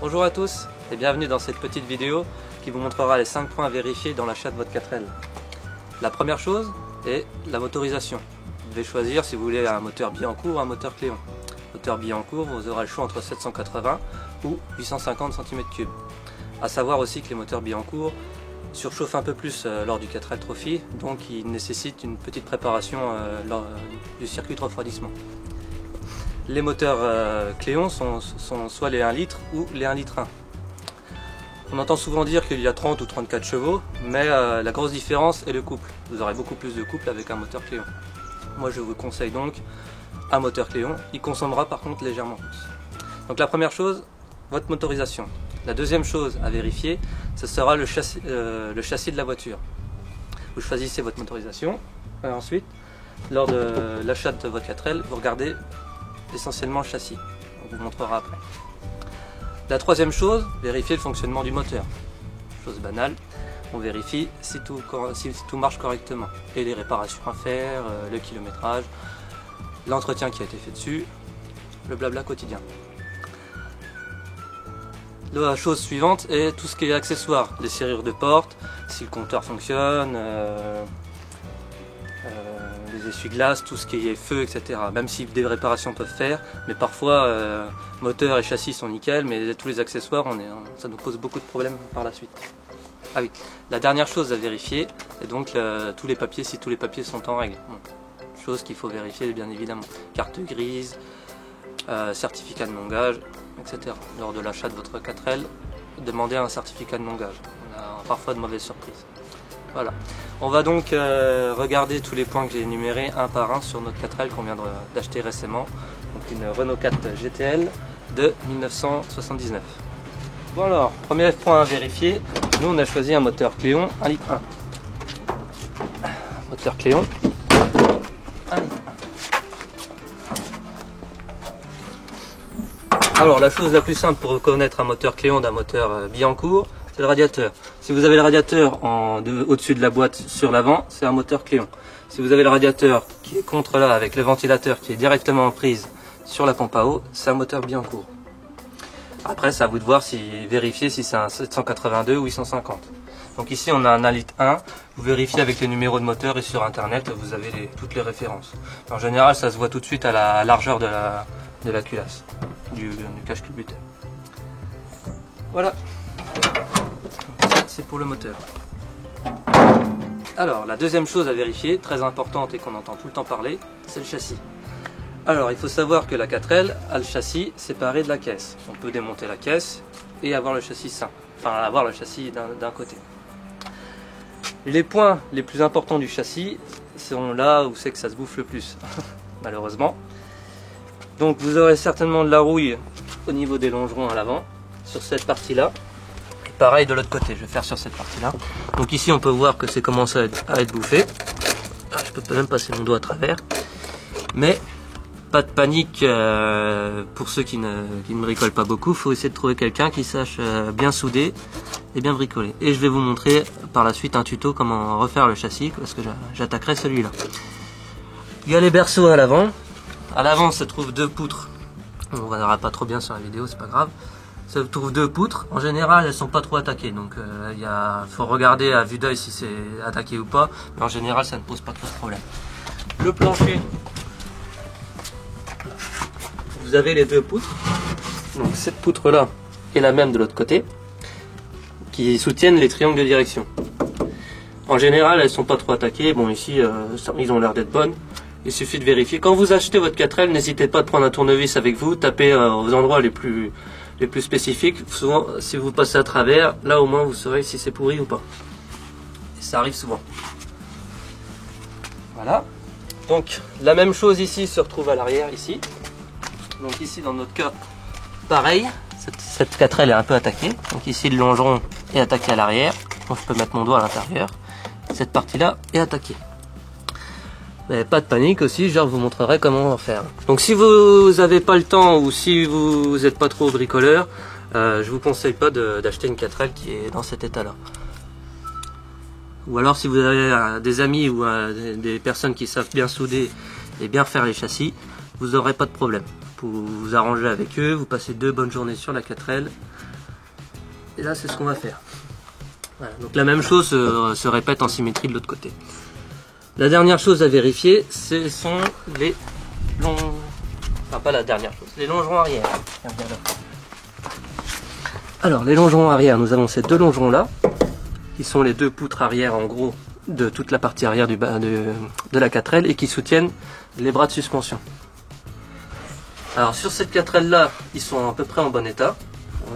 Bonjour à tous et bienvenue dans cette petite vidéo qui vous montrera les 5 points à vérifier dans l'achat de votre 4L. La première chose est la motorisation. Vous devez choisir si vous voulez un moteur Billancourt ou un moteur Cléon. Moteur Billancourt, vous aurez le choix entre 780 ou 850 cm3. A savoir aussi que les moteurs Billancourt surchauffent un peu plus lors du 4L Trophy, donc ils nécessitent une petite préparation lors du circuit de refroidissement. Les moteurs Cléon sont soit les 1 litre ou les 1 litre 1. On entend souvent dire qu'il y a 30 ou 34 chevaux, mais la grosse différence est le couple. Vous aurez beaucoup plus de couple avec un moteur Cléon. Moi je vous conseille donc un moteur Cléon, il consommera par contre légèrement plus. Donc la première chose, votre motorisation. La deuxième chose à vérifier, ce sera le châssis de la voiture. Vous choisissez votre motorisation, ensuite, lors de l'achat de votre 4L, vous regardez essentiellement le châssis. On vous montrera après. La troisième chose, vérifier le fonctionnement du moteur. Chose banale, on vérifie si tout marche correctement. Et les réparations à faire, le kilométrage, l'entretien qui a été fait dessus, le blabla quotidien. La chose suivante est tout ce qui est accessoires, les serrures de porte, si le compteur fonctionne, les essuie-glaces, tout ce qui est feu, etc. Même si des réparations peuvent faire, mais parfois moteur et châssis sont nickel, mais tous les accessoires, ça nous pose beaucoup de problèmes par la suite. Ah oui, la dernière chose à vérifier est donc tous les papiers, si tous les papiers sont en règle. Bon, chose qu'il faut vérifier bien évidemment. Carte grise, certificat de non-gage, etc. Lors de l'achat de votre 4L, demandez un certificat de non-gage. On a parfois de mauvaises surprises. Voilà. On va donc regarder tous les points que j'ai énumérés un par un sur notre 4L qu'on vient d'acheter récemment. Donc une Renault 4 GTL de 1979. Bon alors, premier point à vérifier, nous on a choisi un moteur Cléon 1 litre 1. Moteur Cléon 1 litre 1. Alors la chose la plus simple pour reconnaître un moteur Cléon d'un moteur Billancourt, c'est le radiateur. Si vous avez le radiateur au-dessus de la boîte sur l'avant, c'est un moteur Cléon. Si vous avez le radiateur qui est contre là avec le ventilateur qui est directement en prise sur la pompe à eau, c'est un moteur Billancourt. Après, c'est à vous de voir vérifier si c'est un 782 ou 850. Donc ici, on a un 1 litre 1. Vous vérifiez avec les numéros de moteur et sur internet, vous avez toutes les références. En général, ça se voit tout de suite à la largeur de la culasse, du cache-culbuteur. Voilà. C'est pour le moteur. Alors la deuxième chose à vérifier, très importante et qu'on entend tout le temps parler, c'est le châssis. Alors il faut savoir que la 4L a le châssis séparé de la caisse. On peut démonter la caisse et avoir le châssis sain, enfin avoir le châssis d'un côté. Les points les plus importants du châssis sont là où c'est que ça se bouffe le plus, malheureusement. Donc vous aurez certainement de la rouille au niveau des longerons à l'avant, sur cette partie-là. Pareil de l'autre côté, je vais faire sur cette partie-là. Donc ici on peut voir que c'est commencé à être bouffé. Je peux même passer mon doigt à travers. Mais pas de panique pour ceux qui ne bricolent pas beaucoup. Il faut essayer de trouver quelqu'un qui sache bien souder et bien bricoler. Et je vais vous montrer par la suite un tuto comment refaire le châssis parce que j'attaquerai celui-là. Il y a les berceaux à l'avant. À l'avant se trouvent 2 poutres. On ne verra pas trop bien sur la vidéo, c'est pas grave. Se trouve 2 poutres, en général elles sont pas trop attaquées, donc faut regarder à vue d'œil si c'est attaqué ou pas, mais en général ça ne pose pas trop de problème. Le plancher, vous avez les 2 poutres, donc cette poutre là et la même de l'autre côté, qui soutiennent les triangles de direction. En général elles sont pas trop attaquées, bon ici ils ont l'air d'être bonnes. Il suffit de vérifier. Quand vous achetez votre 4L, n'hésitez pas à prendre un tournevis avec vous, tapez aux endroits les plus spécifiques. Souvent, si vous passez à travers, là au moins vous saurez si c'est pourri ou pas. Et ça arrive souvent. Voilà. Donc la même chose ici se retrouve à l'arrière ici. Donc ici dans notre cas, pareil. Cette 4L est un peu attaquée. Donc ici le longeron est attaqué à l'arrière. Donc je peux mettre mon doigt à l'intérieur. Cette partie-là est attaquée. Mais pas de panique aussi, je vous montrerai comment faire. Donc si vous n'avez pas le temps ou si vous n'êtes pas trop bricoleur, je vous conseille pas d'acheter une 4L qui est dans cet état là. Ou alors si vous avez des amis ou des personnes qui savent bien souder et bien faire les châssis, vous n'aurez pas de problème. Vous vous arrangez avec eux, vous passez 2 bonnes journées sur la 4L Et là, c'est ce qu'on va faire. Voilà, donc la même chose se répète en symétrie de l'autre côté. La dernière chose à vérifier, ce sont les longs... Enfin, pas la dernière chose, les longerons arrière. Alors, les longerons arrière, nous avons ces deux longerons là, qui sont les deux poutres arrière en gros de toute la partie arrière de la 4L et qui soutiennent les bras de suspension. Alors sur cette 4L là, ils sont à peu près en bon état.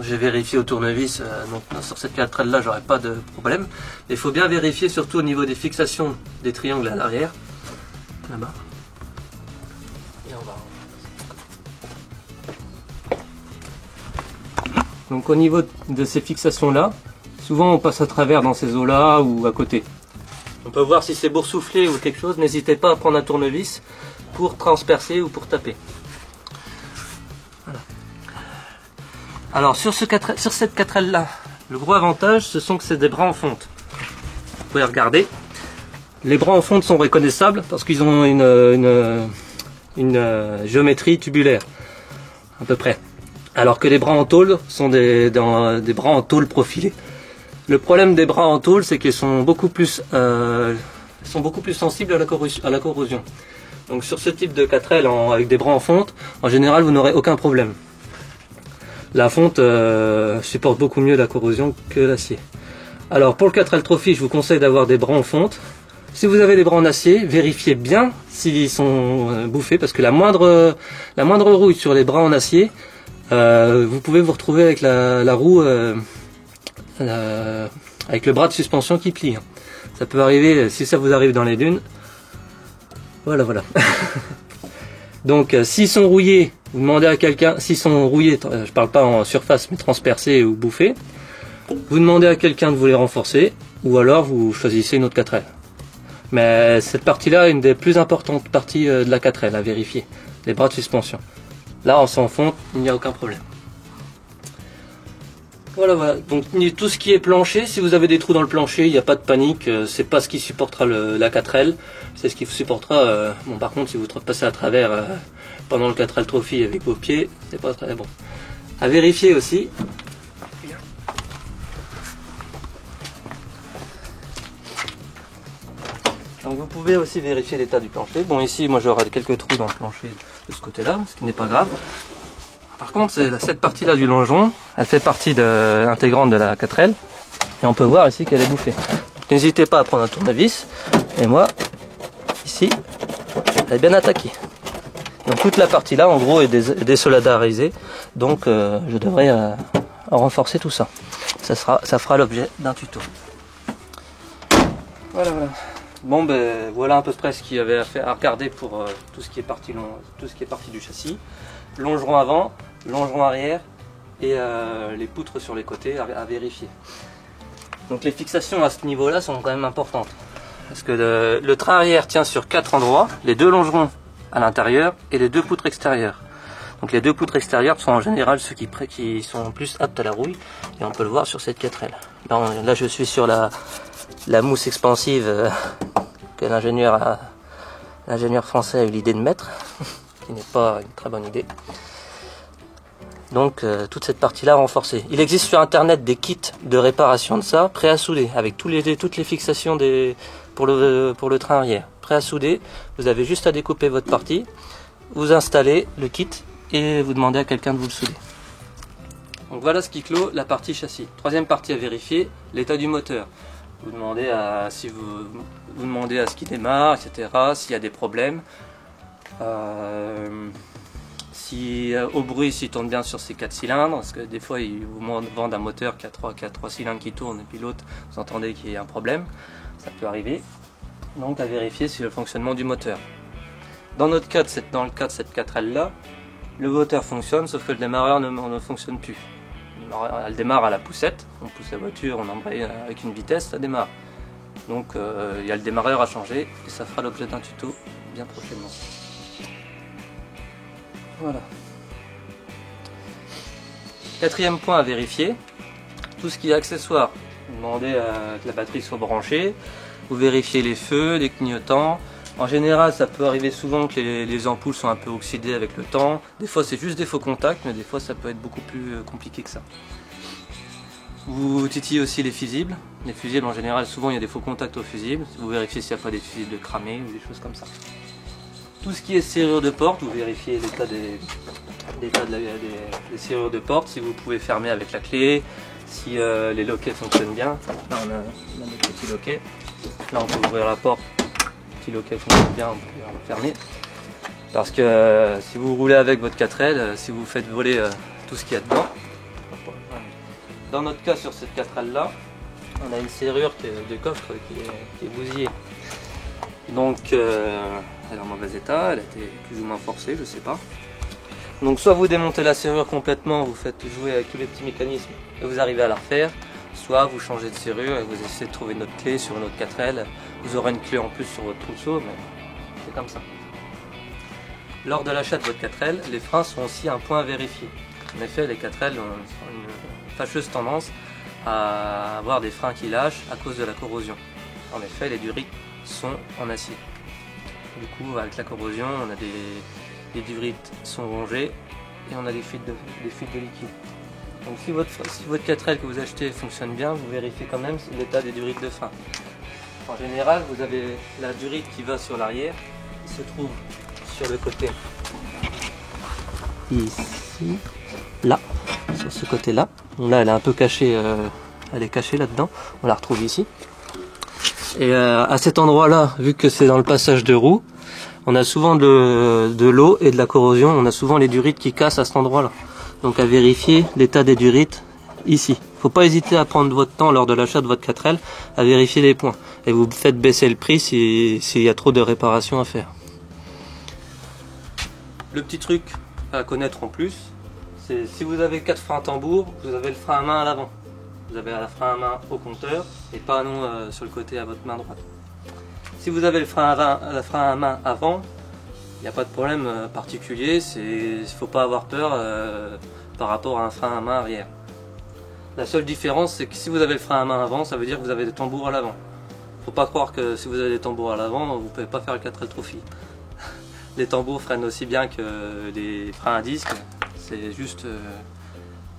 J'ai vérifié au tournevis, donc sur cette 4L là j'aurai pas de problème. Mais il faut bien vérifier surtout au niveau des fixations des triangles à l'arrière. Là-bas. Et on va... Donc au niveau de ces fixations là, souvent on passe à travers dans ces eaux là ou à côté. On peut voir si c'est boursouflé ou quelque chose, n'hésitez pas à prendre un tournevis pour transpercer ou pour taper. Voilà. Alors sur cette 4L là, le gros avantage ce sont que c'est des bras en fonte. Vous pouvez regarder. Les bras en fonte sont reconnaissables parce qu'ils ont une géométrie tubulaire, à peu près. Alors que les bras en tôle sont des bras en tôle profilés. Le problème des bras en tôle, c'est qu'ils sont beaucoup plus sensibles à la corrosion. Donc sur ce type de 4L avec des bras en fonte, en général vous n'aurez aucun problème. La fonte supporte beaucoup mieux la corrosion que l'acier. Alors pour le 4L Trophy, je vous conseille d'avoir des bras en fonte. Si vous avez des bras en acier, vérifiez bien s'ils sont bouffés, parce que la moindre rouille sur les bras en acier, vous pouvez vous retrouver avec la roue, avec le bras de suspension qui plie. Ça peut arriver, si ça vous arrive dans les dunes. Voilà. Donc s'ils sont rouillés, vous demandez à quelqu'un, s'ils sont rouillés, je parle pas en surface, mais transpercés ou bouffés, vous demandez à quelqu'un de vous les renforcer, ou alors vous choisissez une autre 4L. Mais cette partie-là est une des plus importantes parties de la 4L à vérifier, les bras de suspension. Là, en sans fonte, il n'y a aucun problème. Voilà. Donc tout ce qui est plancher, si vous avez des trous dans le plancher, il n'y a pas de panique, c'est pas ce qui supportera la 4L, c'est ce qui supportera. Bon, par contre, si vous passez à travers pendant le 4L Trophy avec vos pieds, c'est pas très bon. À vérifier aussi. Donc vous pouvez aussi vérifier l'état du plancher. Bon, ici, moi j'aurai quelques trous dans le plancher de ce côté-là, ce qui n'est pas grave. Par contre, cette partie-là du longeron, elle fait partie intégrante de la 4L. Et on peut voir ici qu'elle est bouffée. N'hésitez pas à prendre un tournevis. Et moi, ici, elle est bien attaquée. Donc toute la partie-là, en gros, est désolidarisée. Donc je devrais renforcer tout ça. Ça fera l'objet d'un tuto. Voilà. Bon, ben voilà à peu près ce qu'il y avait à regarder pour tout ce qui est parti du châssis. Longeron avant, longeron arrière et les poutres sur les côtés à vérifier. Donc les fixations à ce niveau-là sont quand même importantes. Parce que le train arrière tient sur 4 endroits, les deux longerons à l'intérieur et les deux poutres extérieures. Donc les deux poutres extérieures sont en général ceux qui sont plus aptes à la rouille. Et on peut le voir sur cette 4L. Là je suis sur la mousse expansive que l'ingénieur français a eu l'idée de mettre. Qui n'est pas une très bonne idée. Donc toute cette partie là renforcée. Il existe sur internet des kits de réparation de ça, prêts à souder, avec toutes les fixations pour le train arrière. Prêts à souder, vous avez juste à découper votre partie, vous installez le kit et vous demandez à quelqu'un de vous le souder. Donc voilà ce qui clôt la partie châssis. Troisième partie à vérifier, l'état du moteur. Vous demandez à ce qu'il démarre, etc. S'il y a des problèmes. Si au bruit, s'il tourne bien sur ses 4 cylindres, parce que des fois ils vous vendent un moteur qui a 3 cylindres qui tournent et puis l'autre vous entendez qu'il y a un problème, ça peut arriver. Donc à vérifier sur le fonctionnement du moteur. Dans notre cas, dans le cas de cette 4L là, le moteur fonctionne sauf que le démarreur ne fonctionne plus. Elle démarre à la poussette, on pousse la voiture, on embraye avec une vitesse, ça démarre. Donc il y a le démarreur à changer et ça fera l'objet d'un tuto bien prochainement. Voilà. Quatrième point à vérifier, tout ce qui est accessoire. Vous demandez que la batterie soit branchée, vous vérifiez les feux, les clignotants. En général, ça peut arriver souvent que les ampoules sont un peu oxydées avec le temps. Des fois, c'est juste des faux contacts, mais des fois, ça peut être beaucoup plus compliqué que ça. Vous titillez aussi les fusibles. Les fusibles en général, souvent il y a des faux contacts aux fusibles. Vous vérifiez s'il n'y a pas des fusibles cramés ou des choses comme ça. Tout ce qui est serrure de porte, vous vérifiez l'état des serrures de porte, si vous pouvez fermer avec la clé, si les loquets fonctionnent bien. Là on a des petits loquets. Là on peut ouvrir la porte, le petit loquet fonctionne bien, on peut la fermer. Parce que si vous roulez avec votre 4L, si vous faites voler tout ce qu'il y a dedans. Dans notre cas sur cette 4L là, on a une serrure de coffre qui est bousillée. Donc elle est en mauvais état, elle a été plus ou moins forcée, je sais pas. Donc soit vous démontez la serrure complètement, vous faites jouer avec tous les petits mécanismes et vous arrivez à la refaire, soit vous changez de serrure et vous essayez de trouver une autre clé sur une autre 4L. Vous aurez une clé en plus sur votre trousseau, mais c'est comme ça. Lors de l'achat de votre 4L, les freins sont aussi un point à vérifier. En effet, les 4L ont une fâcheuse tendance à avoir des freins qui lâchent à cause de la corrosion. En effet, les durites sont en acier. Du coup, avec la corrosion, on a les durites sont rongées et on a des fuites de liquide. Donc si votre 4L que vous achetez fonctionne bien, vous vérifiez quand même l'état des durites de frein. En général, vous avez la durite qui va sur l'arrière, qui se trouve sur le côté ici, là, sur ce côté-là. Là, elle est un peu cachée, elle est cachée là-dedans. On la retrouve ici. Et à cet endroit-là, vu que c'est dans le passage de roue, on a souvent de l'eau et de la corrosion. On a souvent les durites qui cassent à cet endroit-là. Donc à vérifier l'état des durites ici. Faut pas hésiter à prendre votre temps lors de l'achat de votre 4L à vérifier les points. Et vous faites baisser le prix s'il y a trop de réparations à faire. Le petit truc à connaître en plus, c'est si vous avez 4 freins tambour, vous avez le frein à main à l'avant. Vous avez le frein à main au compteur et pas non sur le côté à votre main droite. Si vous avez le frein à main avant, il n'y a pas de problème particulier, il ne faut pas avoir peur par rapport à un frein à main arrière. La seule différence, c'est que si vous avez le frein à main avant, ça veut dire que vous avez des tambours à l'avant. Il ne faut pas croire que si vous avez des tambours à l'avant, vous ne pouvez pas faire le 4L Trophy. Les tambours freinent aussi bien que les freins à disque, c'est juste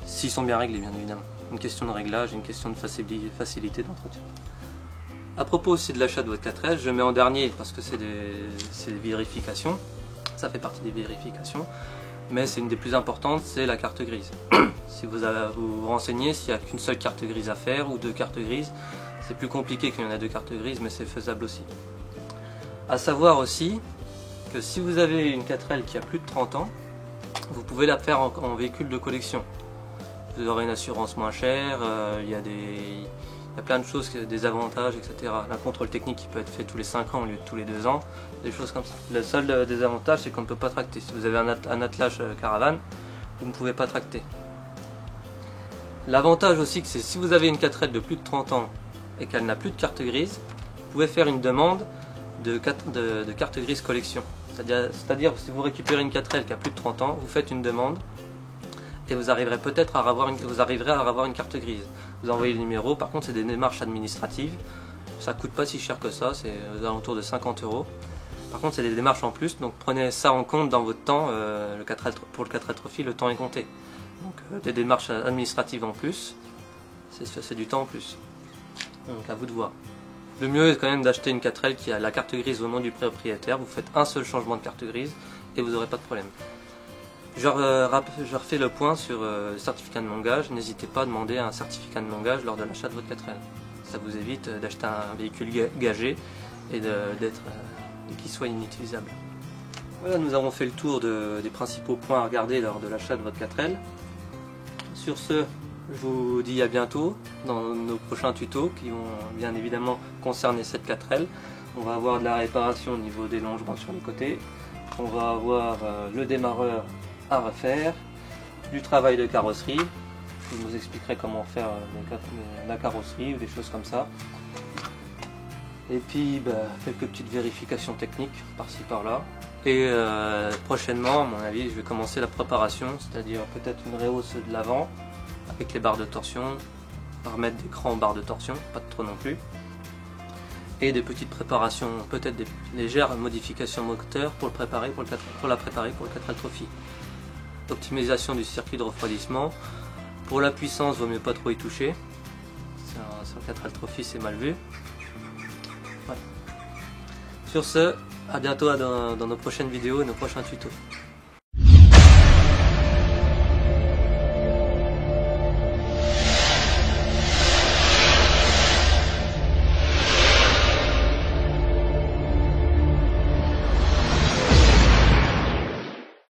s'ils sont bien réglés, bien évidemment. Une question de réglage, une question de facilité d'entretien. À propos aussi de l'achat de votre 4L, je mets en dernier parce que c'est des vérifications, ça fait partie des vérifications, mais c'est une des plus importantes, c'est la carte grise. Si vous vous renseignez s'il n'y a qu'une seule carte grise à faire ou 2 cartes grises, c'est plus compliqué qu'il y en a 2 cartes grises, mais c'est faisable aussi. À savoir aussi que si vous avez une 4L qui a plus de 30 ans, vous pouvez la faire en véhicule de collection. Vous aurez une assurance moins chère, il y a plein de choses, des avantages, etc. Un contrôle technique qui peut être fait tous les 5 ans au lieu de tous les 2 ans, des choses comme ça. Le seul désavantage, c'est qu'on ne peut pas tracter. Si vous avez un attelage caravane, vous ne pouvez pas tracter. L'avantage aussi, c'est si vous avez une 4L de plus de 30 ans et qu'elle n'a plus de carte grise, vous pouvez faire une demande de carte grise collection. C'est-à-dire si vous récupérez une 4L qui a plus de 30 ans, vous faites une demande et vous arriverez peut-être à avoir une carte grise. Vous envoyez le numéro, par contre c'est des démarches administratives, ça coûte pas si cher que ça, c'est aux alentours de 50 €. Par contre c'est des démarches en plus, donc prenez ça en compte dans votre temps, pour le 4L Trophy, le temps est compté. Donc des démarches administratives en plus, c'est du temps en plus. Donc à vous de voir. Le mieux est quand même d'acheter une 4L qui a la carte grise au nom du propriétaire, vous faites un seul changement de carte grise et vous n'aurez pas de problème. Je refais le point sur le certificat de langage. N'hésitez pas à demander un certificat de langage lors de l'achat de votre 4L. Ça vous évite d'acheter un véhicule gagé et qu'il soit inutilisable. Voilà, nous avons fait le tour des principaux points à regarder lors de l'achat de votre 4L. Sur ce, je vous dis à bientôt dans nos prochains tutos qui vont bien évidemment concerner cette 4L. On va avoir de la réparation au niveau des longerons sur les côtés. On va avoir le démarreur à refaire, du travail de carrosserie. Je vous expliquerai comment faire la carrosserie ou des choses comme ça. Et puis quelques petites vérifications techniques par-ci par-là. Et prochainement, à mon avis, je vais commencer la préparation, c'est-à-dire peut-être une rehausse de l'avant avec les barres de torsion, remettre des crans aux barres de torsion, pas trop non plus. Et des petites préparations, peut-être des légères modifications moteur pour la préparer pour le 4L Trophy. Optimisation du circuit de refroidissement. Pour la puissance, vaut mieux pas trop y toucher. Alors, sur le 4L Trophy c'est mal vu. Voilà. Sur ce, à bientôt dans nos prochaines vidéos et nos prochains tutos.